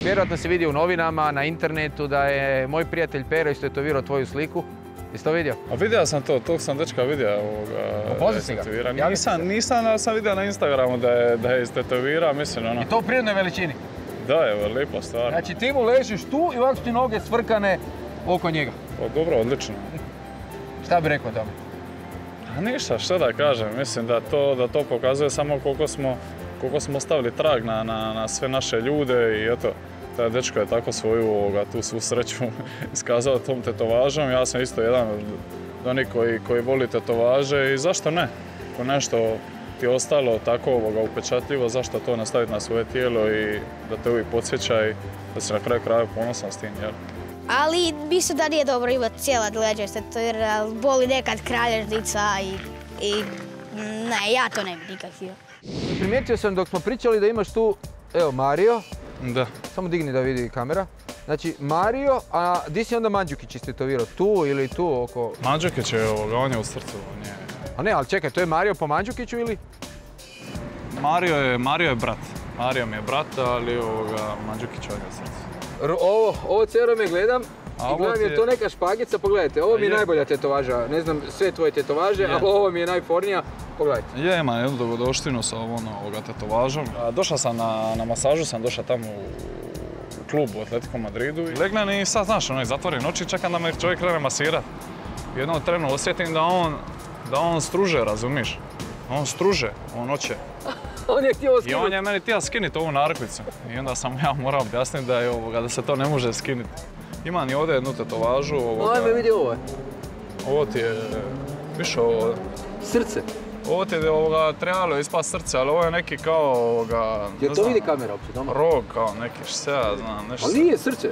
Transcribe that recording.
Vjerojatno si vidio u novinama, na internetu da je moj prijatelj Pero istetovirao tvoju sliku. Jesi to vidio? A vidio sam to, tog sam dečka vidio. Upoznao si ga? Nisam, ali sam vidio na Instagramu da je istetovirao, mislim ono. I to u prirodnoj veličini? Da, je lijepo stvar. Znači ti mu ležiš tu i ovako su ti noge svrkane oko njega. O, dobro, odlično. Šta bi rekao tome? A ništa, što da kažem, mislim da to pokazuje samo koliko smo stavili trag na sve naše ljude i eto, taj dečko je tako svoju tu svu sreću iskazao tom tetovažom. Ja sam isto jedan od onih koji voli tetovaže i zašto ne? Ako nešto ti je ostalo tako upečatljivo, zašto to nastaviti na svoje tijelo i da te uvijek podsjeća i da si na kraju krajeva ponosan s tim, jel? Ali mislim da nije dobro imati cijela leđa jer boli nekad kralježnica i ne, ja to ne bi nikad htio. Primijetio sam dok smo pričali da imaš tu, evo, Mario. Da. Samo digni da vidi kamera. Znači, Mario, a di si onda Mandžukić istetovirao? Tu ili tu oko... Mandžukić je on je u srcu, on je... A ne, ali čekaj, to je Mario po Mandžukiću ili? Mario je brat. Mario mi je brat, ali Mandžukić on je u srcu. Ovo cijelo me gledam i gledam je to neka špagica, pogledajte, ovo mi je najbolja tetovaža, ne znam sve tvoje tetovaže, ali ovo mi je najfornija, pogledajte. Je, imam jednu dogodoštinu sa ovoga tetovažom. Došao sam na masažu, sam došao tamo u klubu u Atletico Madridu i legnem i sad, znaš, zatvorim oči i čekam da me čovjek krene masirati. U jednom trenu osjetim da on struže, razumiš? On struže, on hoće. On je htio skinuti. I on je meni htio skinuti ovu narukvicu. I onda sam ja morao objasniti da se to ne može skinuti. Imam i ovdje jednu tetovažu. Ajme, vidi ovo je. Ovo ti je, više ovo... Srce. Ovo ti je trebalo ispast srce, ali ovo je neki kao Jel to vidi kamera uopće doma? Rog, kao neki, šta ja znam, nešto. Ali nije srce.